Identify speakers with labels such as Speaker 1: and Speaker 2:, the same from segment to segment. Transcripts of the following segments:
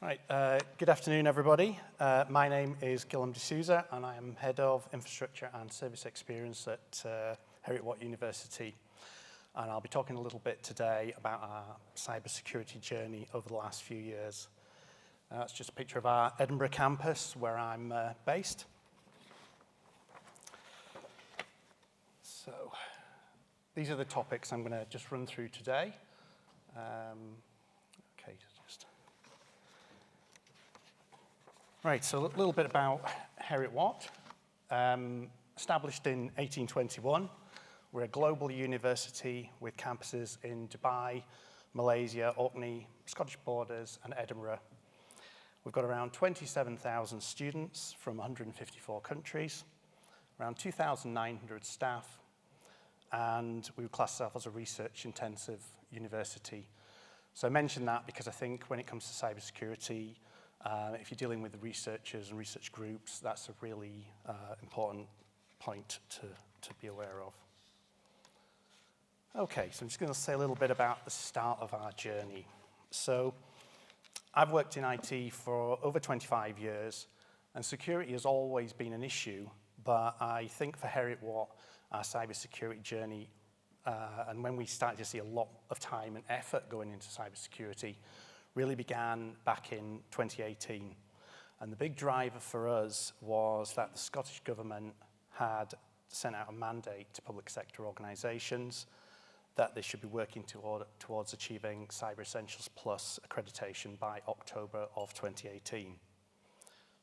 Speaker 1: Right, good afternoon, everybody. My name is Guilherme De Sousa, and I am Head of Infrastructure and Service Experience at Heriot-Watt University. And I'll be talking a little bit today about our cybersecurity journey over the last few years. That's just a picture of our Edinburgh campus, where I'm based. So, these are the topics I'm going to just run through today. Right, so a little bit about Heriot-Watt. Established in 1821, we're a global university with campuses in Dubai, Malaysia, Orkney, Scottish Borders, and Edinburgh. We've got around 27,000 students from 154 countries, around 2,900 staff, and we would class ourselves as a research-intensive university. So I mention that because I think when it comes to cybersecurity, if you're dealing with researchers and research groups, that's a really important point to be aware of. Okay, so I'm just going to say a little bit about the start of our journey. So I've worked in IT for over 25 years, and security has always been an issue, but I think for Heriot-Watt, our cybersecurity journey, and when we started to see a lot of time and effort going into cybersecurity, really began back in 2018. And the big driver for us was that the Scottish Government had sent out a mandate to public sector organisations that they should be working towards achieving Cyber Essentials Plus accreditation by October of 2018.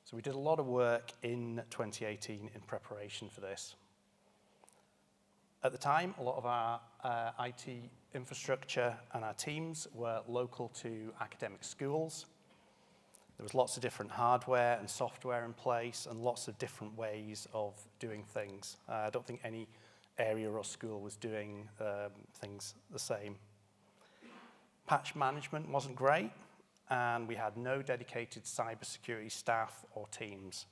Speaker 1: So we did a lot of work in 2018 in preparation for this. At the time, a lot of our IT infrastructure and our teams were local to academic schools. There was lots of different hardware and software in place and lots of different ways of doing things. I don't think any area or school was doing things the same. Patch management wasn't great, and we had no dedicated cybersecurity staff or teams.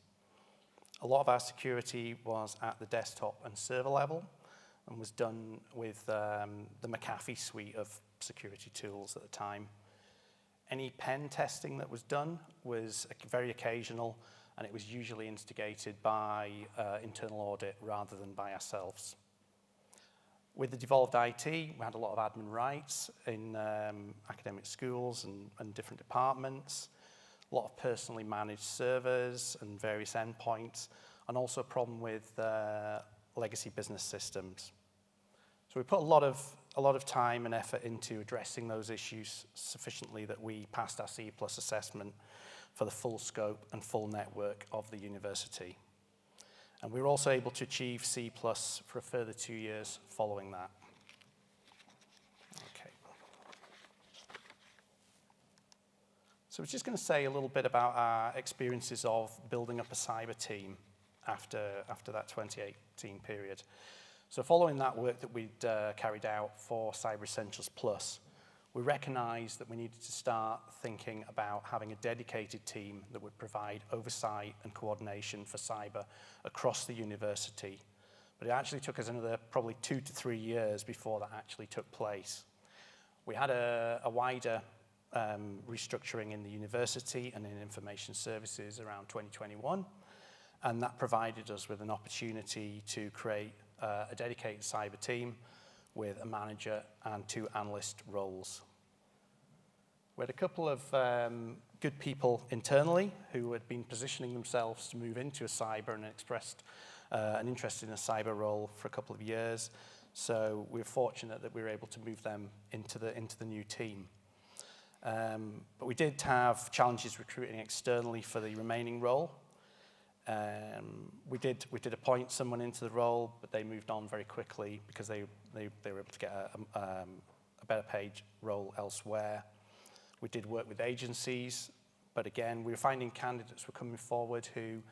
Speaker 1: A lot of our security was at the desktop and server level, and was done with the McAfee suite of security tools at the time. Any pen testing that was done was very occasional, and it was usually instigated by internal audit rather than by ourselves. With the devolved IT, we had a lot of admin rights in academic schools and different departments, a lot of personally managed servers and various endpoints, and also a problem with legacy business systems. So we put a lot of time and effort into addressing those issues sufficiently that we passed our C+ assessment for the full scope and full network of the university. And we were also able to achieve C+ for a further 2 years following that. Okay. So I was just going to say a little bit about our experiences of building up a cyber team after that 2018 period. So following that work that we'd carried out for Cyber Essentials Plus, we recognized that we needed to start thinking about having a dedicated team that would provide oversight and coordination for cyber across the university. But it actually took us another probably 2 to 3 years before that actually took place. We had a wider restructuring in the university and in information services around 2021, and that provided us with an opportunity to create a dedicated cyber team with a manager and 2 analyst roles. We had a couple of good people internally who had been positioning themselves to move into a cyber and expressed an interest in a cyber role for a couple of years. So we were fortunate that we were able to move them into the new team. But we did have challenges recruiting externally for the remaining role. We did appoint someone into the role, but they moved on very quickly because they were able to get a better paid role elsewhere. We did work with agencies, but again, we were finding candidates were coming forward who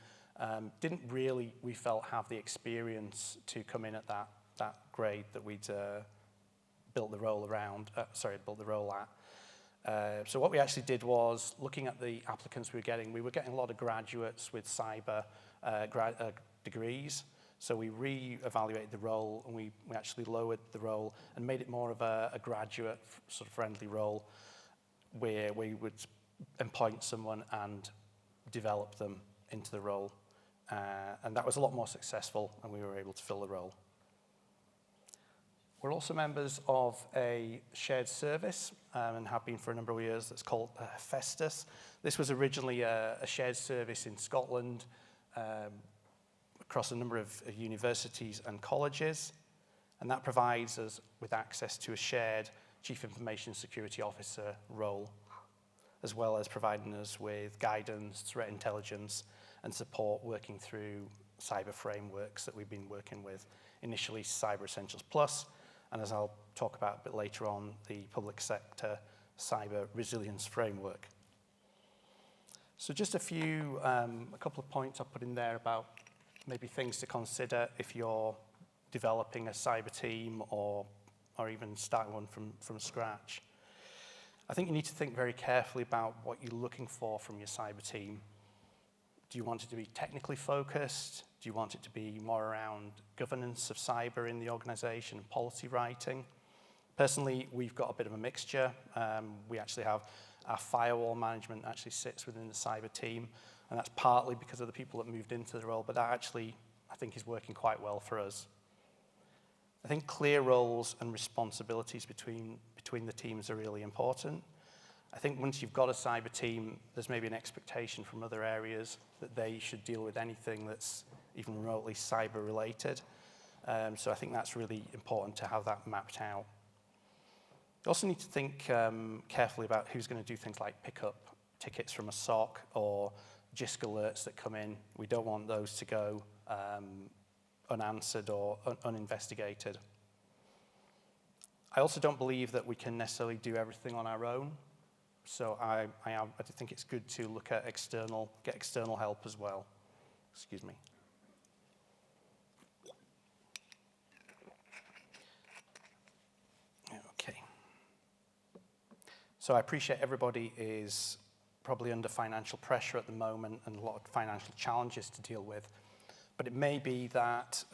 Speaker 1: didn't really, we felt, have the experience to come in at that grade that we'd built the role at. So what we actually did was, looking at the applicants we were getting a lot of graduates with cyber degrees. So we re-evaluated the role, and we actually lowered the role and made it more of a graduate sort of friendly role, where we would appoint someone and develop them into the role. And that was a lot more successful, and we were able to fill the role. We're also members of a shared service, and have been for a number of years, that's called Festus. This was originally a shared service in Scotland, across a number of universities and colleges, and that provides us with access to a shared Chief Information Security Officer role, as well as providing us with guidance, threat intelligence, and support working through cyber frameworks that we've been working with, initially Cyber Essentials Plus, and as I'll talk about a bit later on, the public sector cyber resilience framework. So just a couple of points I'll put in there about maybe things to consider if you're developing a cyber team or even starting one from scratch. I think you need to think very carefully about what you're looking for from your cyber team. Do you want it to be technically focused? Do you want it to be more around governance of cyber in the organization and policy writing? Personally, we've got a bit of a mixture. We actually have our firewall management actually sits within the cyber team, and that's partly because of the people that moved into the role, but that actually, I think, is working quite well for us. I think clear roles and responsibilities between the teams are really important. I think once you've got a cyber team, there's maybe an expectation from other areas that they should deal with anything that's even remotely cyber related. So I think that's really important to have that mapped out. You also need to think carefully about who's going to do things like pick up tickets from a SOC or JISC alerts that come in. We don't want those to go unanswered or uninvestigated. I also don't believe that we can necessarily do everything on our own. So I think it's good to look at get external help as well. Excuse me. Okay. So I appreciate everybody is probably under financial pressure at the moment and a lot of financial challenges to deal with. But it may be that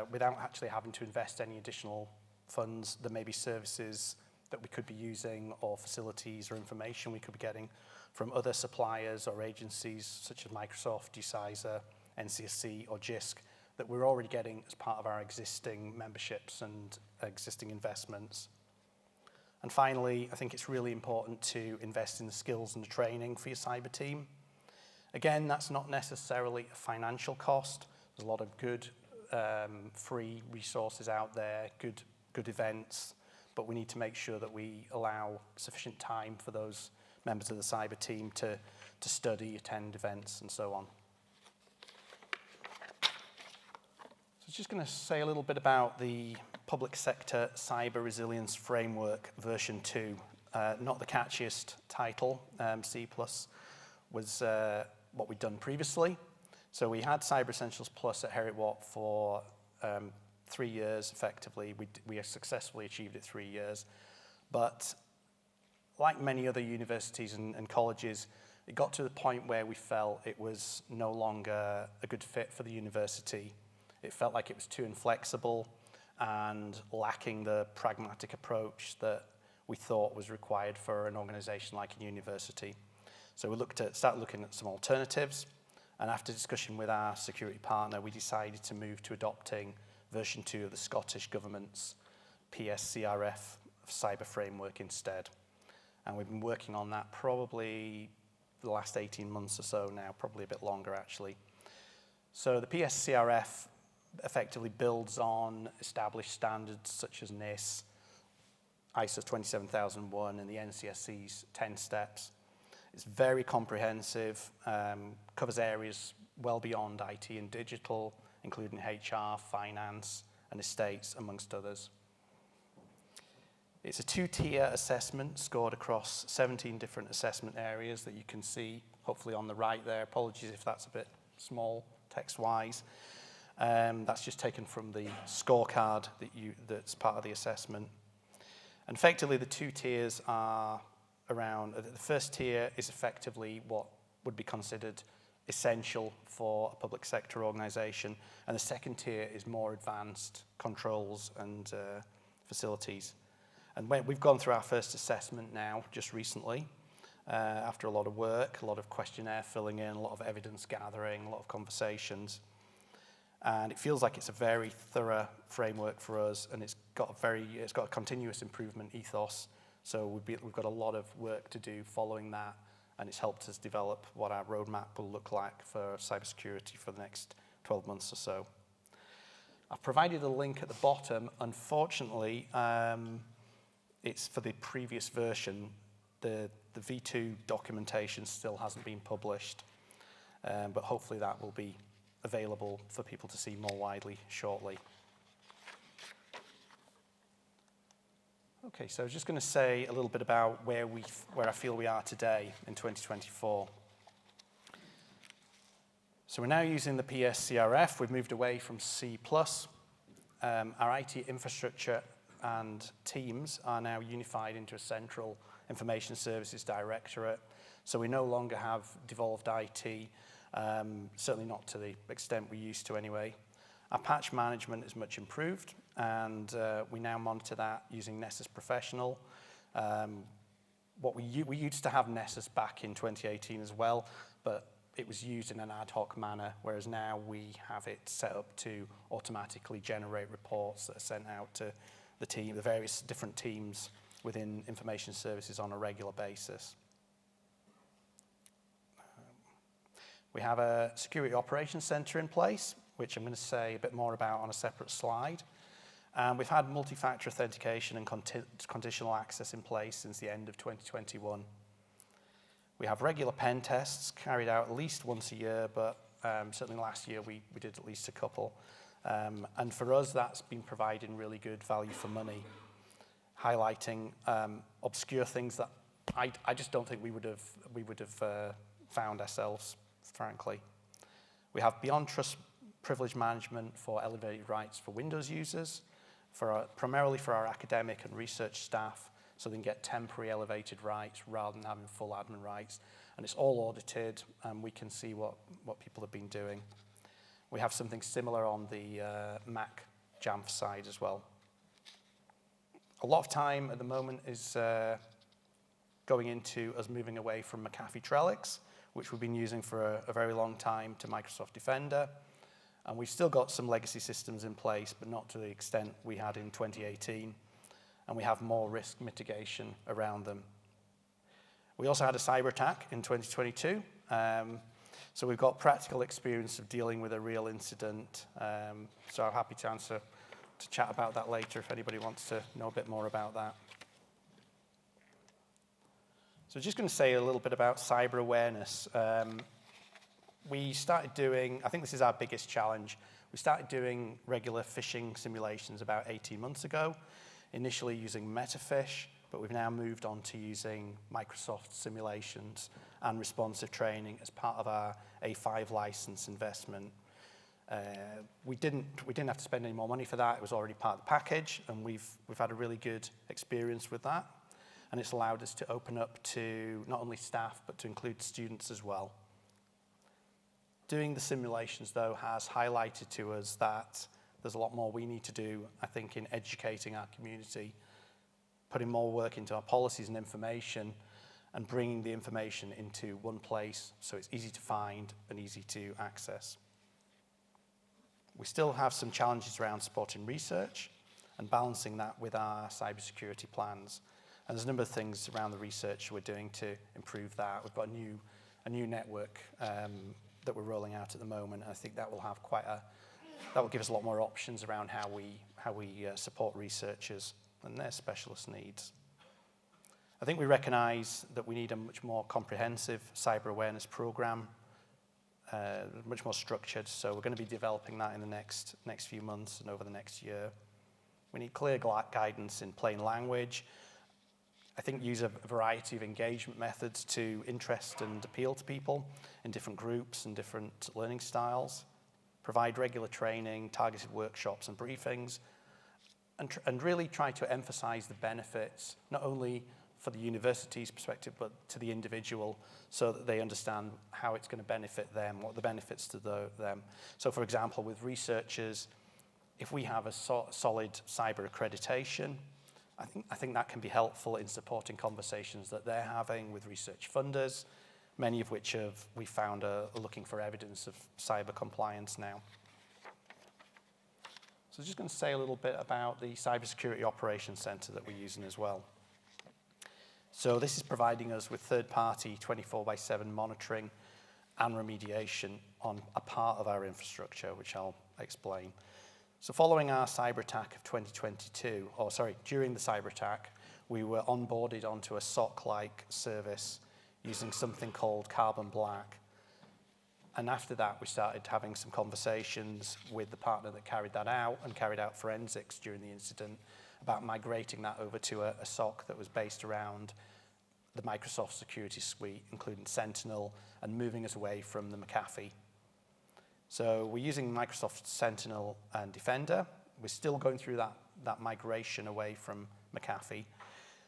Speaker 1: without actually having to invest any additional funds, there may be services that we could be using or facilities or information we could be getting from other suppliers or agencies such as Microsoft, DCISA, NCSC or JISC that we're already getting as part of our existing memberships and existing investments. And finally, I think it's really important to invest in the skills and the training for your cyber team. Again, that's not necessarily a financial cost. There's a lot of good free resources out there, good events, but we need to make sure that we allow sufficient time for those members of the cyber team to study, attend events, and so on. So I'm just going to say a little bit about the Public Sector Cyber Resilience Framework version 2. Not the catchiest title. C+ was what we'd done previously. So we had Cyber Essentials Plus at Heriot-Watt for 3 years, effectively. We successfully achieved it 3 years. But like many other universities and colleges, it got to the point where we felt it was no longer a good fit for the university. It felt like it was too inflexible and lacking the pragmatic approach that we thought was required for an organization like a university. So we started looking at some alternatives. And after discussion with our security partner, we decided to move to adopting version 2 of the Scottish Government's PSCRF cyber framework instead. And we've been working on that probably the last 18 months or so now, probably a bit longer actually. So the PSCRF effectively builds on established standards such as NIST, ISO 27001 and the NCSC's 10 steps. It's very comprehensive, covers areas well beyond IT and digital, including HR, finance, and estates, amongst others. It's a 2-tier assessment scored across 17 different assessment areas that you can see, hopefully on the right there. Apologies if that's a bit small text-wise. That's just taken from the scorecard that's part of the assessment. And effectively, the 2 tiers are around, the first tier is effectively what would be considered essential for a public sector organization, and the second tier is more advanced controls and facilities. And we've gone through our first assessment now, just recently, after a lot of work, a lot of questionnaire filling in, a lot of evidence gathering, a lot of conversations. And it feels like it's a very thorough framework for us, and it's got a continuous improvement ethos. So we've got a lot of work to do following that, and it's helped us develop what our roadmap will look like for cybersecurity for the next 12 months or so. I've provided a link at the bottom. Unfortunately, it's for the previous version. The V2 documentation still hasn't been published, but hopefully that will be available for people to see more widely shortly. Okay, so I was just going to say a little bit about where I feel we are today in 2024. So we're now using the PSCRF. We've moved away from C++. Our IT infrastructure and teams are now unified into a central information services directorate. So we no longer have devolved IT, certainly not to the extent we used to anyway. Our patch management is much improved, and we now monitor that using Nessus Professional. We used to have Nessus back in 2018 as well, but it was used in an ad hoc manner, whereas now we have it set up to automatically generate reports that are sent out to the various different teams within information services on a regular basis. We have a security operations center in place, which I'm going to say a bit more about on a separate slide. We've had multi-factor authentication and conditional access in place since the end of 2021. We have regular pen tests carried out at least once a year, but certainly last year we did at least a couple. And for us, that's been providing really good value for money, highlighting obscure things that I just don't think we would have found ourselves, frankly. We have beyond trust privilege management for elevated rights for Windows users, primarily for our academic and research staff, so they can get temporary elevated rights rather than having full admin rights. And it's all audited, and we can see what people have been doing. We have something similar on the Mac Jamf side as well. A lot of time at the moment is going into us moving away from McAfee Trellix, which we've been using for a very long time, to Microsoft Defender. And we've still got some legacy systems in place, but not to the extent we had in 2018. And we have more risk mitigation around them. We also had a cyber attack in 2022. So we've got practical experience of dealing with a real incident. So I'm happy to chat about that later if anybody wants to know a bit more about that. So just going to say a little bit about cyber awareness. We started doing, I think this is our biggest challenge, we started doing regular phishing simulations about 18 months ago, initially using Metafish, but we've now moved on to using Microsoft simulations and responsive training as part of our A5 license investment. We didn't have to spend any more money for that. It was already part of the package, and we've had a really good experience with that. And it's allowed us to open up to not only staff, but to include students as well. Doing the simulations, though, has highlighted to us that there's a lot more we need to do, I think, in educating our community, putting more work into our policies and information, and bringing the information into one place so it's easy to find and easy to access. We still have some challenges around supporting research and balancing that with our cybersecurity plans. And there's a number of things around the research we're doing to improve that. We've got a new network that we're rolling out at the moment. And I think that will have that will give us a lot more options around how we support researchers and their specialist needs. I think we recognize that we need a much more comprehensive cyber awareness program, much more structured. So we're going to be developing that in the next few months and over the next year. We need clear guidance in plain language. I think use a variety of engagement methods to interest and appeal to people in different groups and different learning styles. Provide regular training, targeted workshops and briefings, and really try to emphasize the benefits, not only for the university's perspective, but to the individual, so that they understand how it's going to benefit them, what the benefits to them. So for example, with researchers, if we have a solid cyber accreditation, I think that can be helpful in supporting conversations that they're having with research funders, many of which we found are looking for evidence of cyber compliance now. So just going to say a little bit about the Cybersecurity Operations Center that we're using as well. So this is providing us with third-party 24/7 monitoring and remediation on a part of our infrastructure, which I'll explain. So following our cyber attack of 2022, during the cyber attack, we were onboarded onto a SOC-like service using something called Carbon Black. And after that, we started having some conversations with the partner that carried that out and carried out forensics during the incident about migrating that over to a SOC that was based around the Microsoft security suite, including Sentinel, and moving us away from the McAfee. So we're using Microsoft Sentinel and Defender. We're still going through that migration away from McAfee.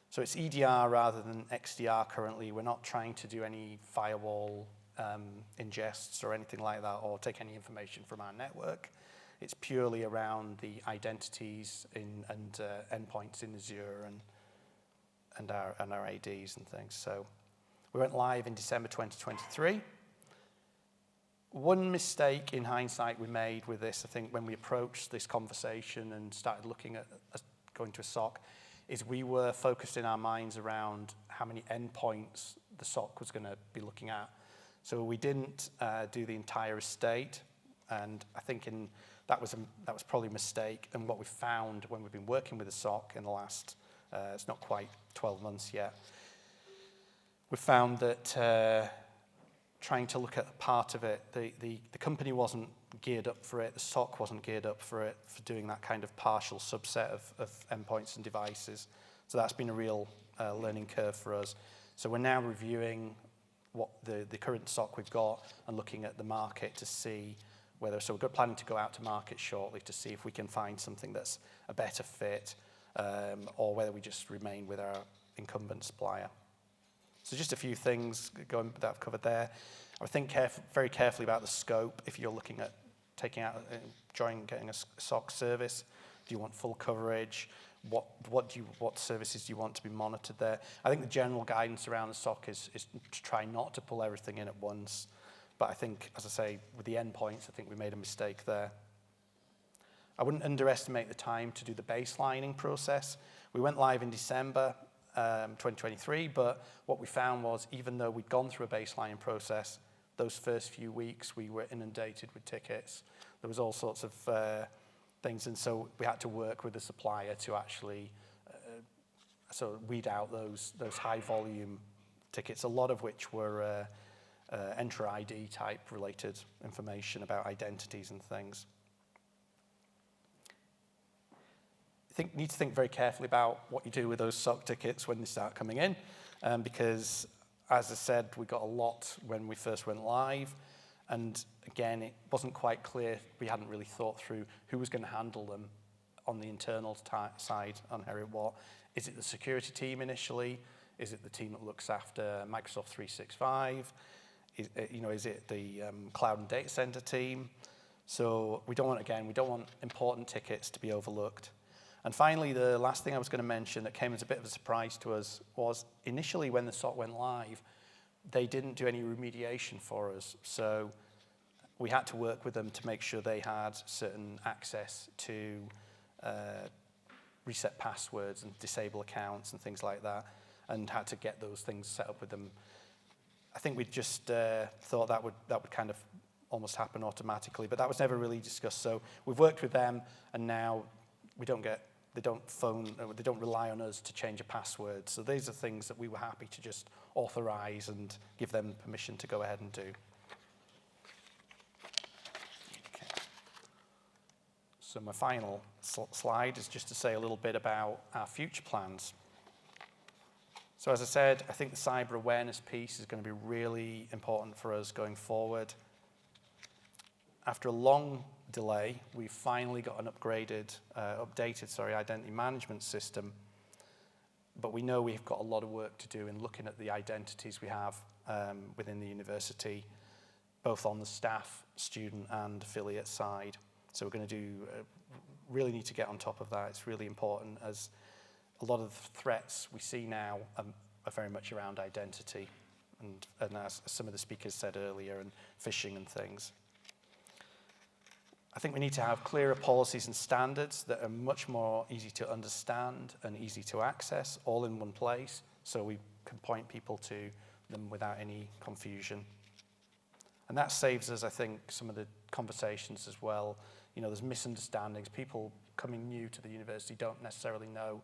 Speaker 1: So it's EDR rather than XDR currently. We're not trying to do any firewall ingests or anything like that, or take any information from our network. It's purely around the identities and endpoints in Azure and our ADs and things. So we went live in December 2023. One mistake in hindsight we made with this, I think, when we approached this conversation and started looking at going to a SOC, is we were focused in our minds around how many endpoints the SOC was going to be looking at. So we didn't do the entire estate, and I think that was probably a mistake. And what we found when we've been working with the SOC in the last, it's not quite 12 months yet, we found that trying to look at part of it, the company wasn't geared up for it, the SOC wasn't geared up for it, for doing that kind of partial subset of endpoints and devices. So that's been a real learning curve for us. So we're now reviewing what the current SOC we've got and looking at the market to see whether, so we're planning to go out to market shortly to see if we can find something that's a better fit, or whether we just remain with our incumbent supplier. So just a few things that I've covered there. I would think very carefully about the scope if you're looking at taking out, getting a SOC service. Do you want full coverage? What services do you want to be monitored there? I think the general guidance around the SOC is to try not to pull everything in at once. But I think, as I say, with the endpoints, I think we made a mistake there. I wouldn't underestimate the time to do the baselining process. We went live in December 2023, but what we found was, even though we'd gone through a baselining process, those first few weeks we were inundated with tickets. There was all sorts of things, and so we had to work with the supplier to actually sort of weed out those high volume tickets, a lot of which were Enter ID type related information about identities and things. Need to think very carefully about what you do with those SOC tickets when they start coming in, because, as I said, we got a lot when we first went live, and again, it wasn't quite clear. We hadn't really thought through who was going to handle them on the internal side on Heriot Watt. Is it the security team initially? Is it the team that looks after Microsoft 365? Is it the cloud and data center team? So we don't want important tickets to be overlooked. And finally, the last thing I was going to mention that came as a bit of a surprise to us was initially when the SOC went live, they didn't do any remediation for us. So we had to work with them to make sure they had certain access to reset passwords and disable accounts and things like that, and had to get those things set up with them. I think we just thought that would kind of almost happen automatically, but that was never really discussed. So we've worked with them, and now they don't rely on us to change a password. So these are things that we were happy to just authorize and give them permission to go ahead and do. Okay. So my final slide is just to say a little bit about our future plans. So as I said, I think the cyber awareness piece is going to be really important for us going forward. After a long delay, we've finally got an updated identity management system, but we know we've got a lot of work to do in looking at the identities we have within the university, both on the staff, student, and affiliate side. So we're going to really need to get on top of that. It's really important as a lot of the threats we see now are very much around identity, and as some of the speakers said earlier, and phishing and things. I think we need to have clearer policies and standards that are much more easy to understand and easy to access, all in one place, so we can point people to them without any confusion. And that saves us, I think, some of the conversations as well. You know, there's misunderstandings. People coming new to the university don't necessarily know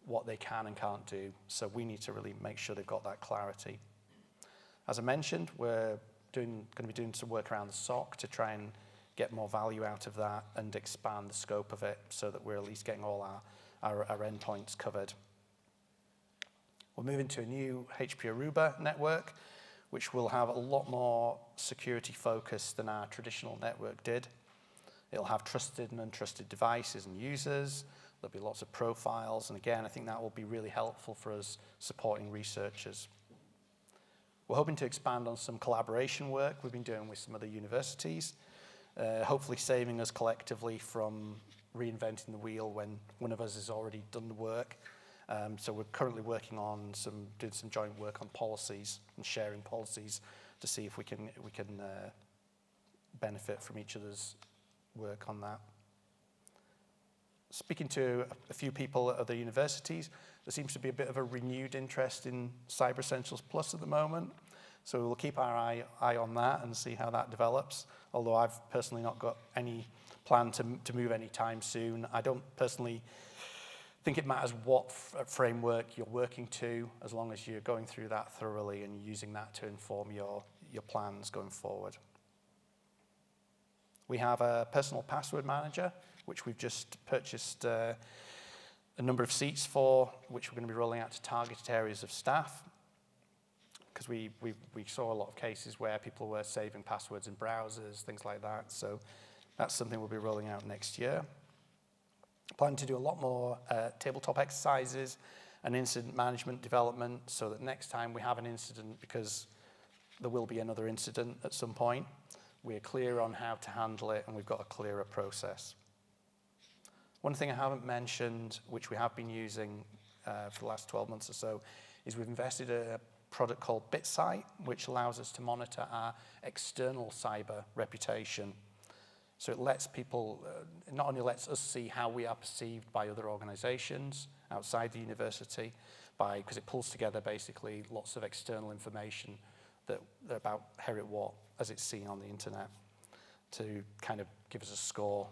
Speaker 1: what they can and can't do, so we need to really make sure they've got that clarity. As I mentioned, we're going to be doing some work around the SOC to try and get more value out of that and expand the scope of it so that we're at least getting all our endpoints covered. We're moving to a new HP Aruba network, which will have a lot more security focus than our traditional network did. It'll have trusted and untrusted devices and users. There'll be lots of profiles, and again, I think that will be really helpful for us supporting researchers. We're hoping to expand on some collaboration work we've been doing with some other universities, hopefully saving us collectively from reinventing the wheel when one of us has already done the work. So we're currently working on doing some joint work on policies and sharing policies to see if we can benefit from each other's work on that. Speaking to a few people at other universities, there seems to be a bit of a renewed interest in Cyber Essentials Plus at the moment. So we'll keep our eye on that and see how that develops. Although I've personally not got any plan to move anytime soon. I don't personally think it matters what framework you're working to, as long as you're going through that thoroughly and using that to inform your plans going forward. We have a personal password manager, which we've just purchased a number of seats for, which we're going to be rolling out to targeted areas of staff, because we saw a lot of cases where people were saving passwords in browsers, things like that. So that's something we'll be rolling out next year. Plan to do a lot more tabletop exercises and incident management development so that next time we have an incident, because there will be another incident at some point, we're clear on how to handle it and we've got a clearer process. One thing I haven't mentioned, which we have been using for the last 12 months or so, is we've invested in a product called BitSight, which allows us to monitor our external cyber reputation. So it lets people, not only lets us see how we are perceived by other organizations outside the university, because it pulls together basically lots of external information about Heriot Watt as it's seen on the internet to kind of give us a score.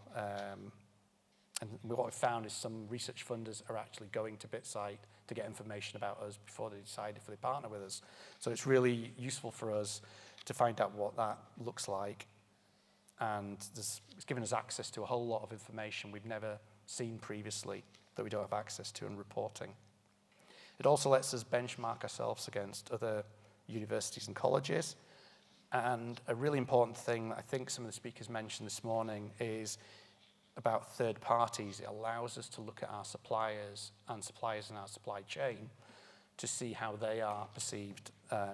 Speaker 1: And what we've found is some research funders are actually going to BitSight to get information about us before they decide if they partner with us. So it's really useful for us to find out what that looks like. And it's given us access to a whole lot of information we've never seen previously that we don't have access to in reporting. It also lets us benchmark ourselves against other universities and colleges. And a really important thing that I think some of the speakers mentioned this morning is about third parties. It allows us to look at our suppliers and suppliers in our supply chain to see how they are perceived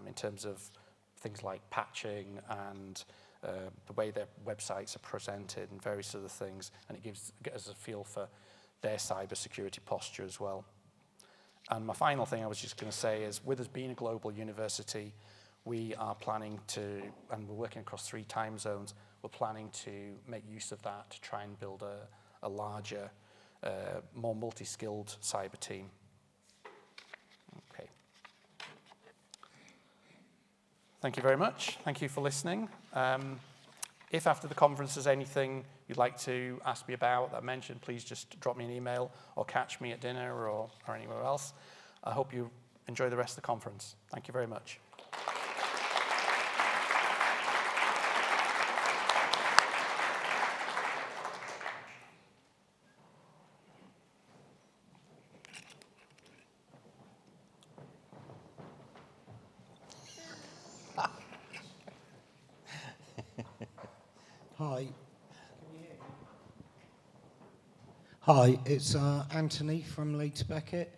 Speaker 1: in terms of things like patching and the way their websites are presented and various other things, and it gives us a feel for their cyber security posture as well. And my final thing I was just going to say is, with us being a global university, we are planning to, and we're working across 3 time zones, we're planning to make use of that to try and build a larger, more multi-skilled cyber team. Okay. Thank you very much. Thank you for listening. If after the conference there's anything you'd like to ask me about that I mentioned, please just drop me an email or catch me at dinner or anywhere else. I hope you enjoy the rest of the conference. Thank you very much.
Speaker 2: Hi. Hi, it's Anthony from Leeds Beckett.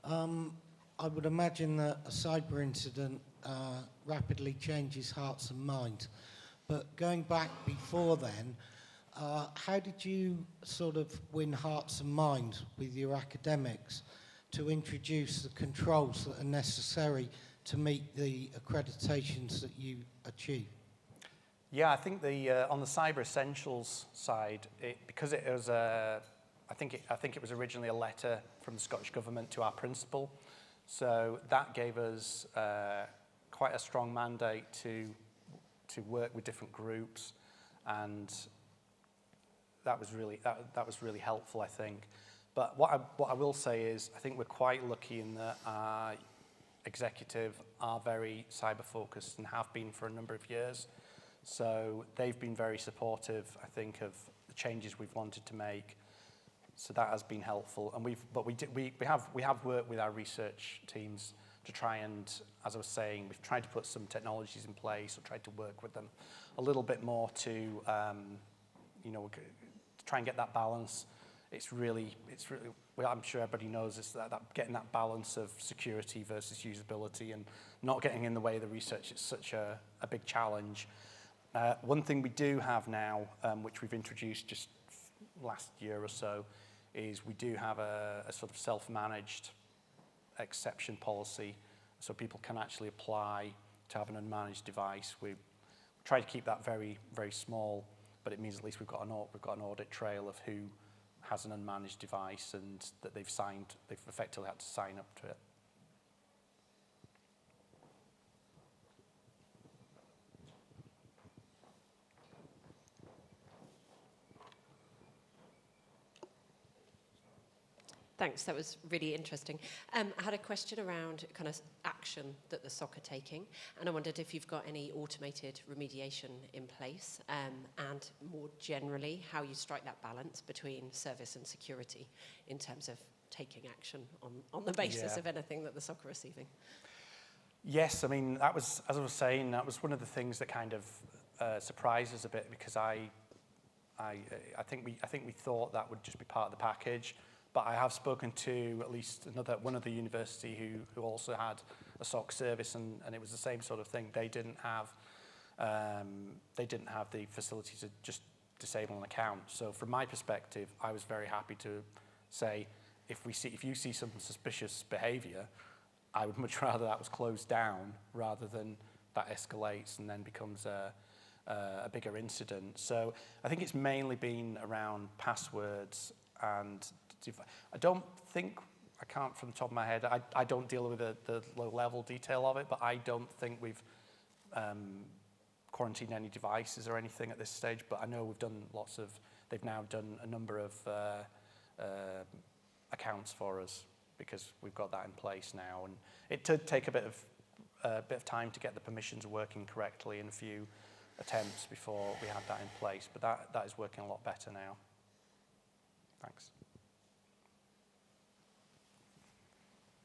Speaker 2: I would imagine that a cyber incident rapidly changes hearts and minds. But going back before then, how did you sort of win hearts and minds with your academics? to introduce the controls that are necessary to meet the accreditations that you achieve?
Speaker 1: Yeah, I think on the Cyber Essentials side, because it was I think it was originally a letter from the Scottish Government to our principal, so that gave us quite a strong mandate to work with different groups, and that was really helpful, I think. But what I will say is, I think we're quite lucky in that our executive are very cyber focused and have been for a number of years. So they've been very supportive, I think, of the changes we've wanted to make. So that has been helpful. And we have worked with our research teams to try and, as I was saying, we've tried to put some technologies in place, or tried to work with them a little bit more to, you know, to try and get that balance. It's really, well, I'm sure everybody knows this, that getting that balance of security versus usability and not getting in the way of the research is such a big challenge. One thing we do have now, which we've introduced just last year or so, is we do have a sort of self-managed exception policy, so people can actually apply to have an unmanaged device. We try to keep that very, very small, but it means at least we've got an audit trail of who has an unmanaged device and that they've effectively had to sign up to it.
Speaker 3: Thanks, that was really interesting. I had a question around kind of action that the SOC are taking, and I wondered if you've got any automated remediation in place, and more generally, how you strike that balance between service and security in terms of taking action on the basis of anything that the SOC are receiving. Yes, I mean, that was, as I was saying, that was one of the things that kind of surprised us a bit, because I think we thought that would just be part of the package. But I have spoken to at least one other university who also had a SOC service, and it was the same sort of thing. They didn't have the facility to just disable an account. So from my perspective, I was very happy to say, if you see some suspicious behaviour, I would much rather that was closed down rather than that escalates and then becomes a bigger incident. So I think it's mainly been around passwords, and I can't from the top of my head, I don't deal with the low-level detail of it, but I don't think we've quarantined any devices or anything at this stage, but I know we've done they've now done a number of accounts for us, because we've got that in place now. And it did take a bit of time to get the permissions working correctly, and a few attempts before we had that in place, but that is working a lot better now.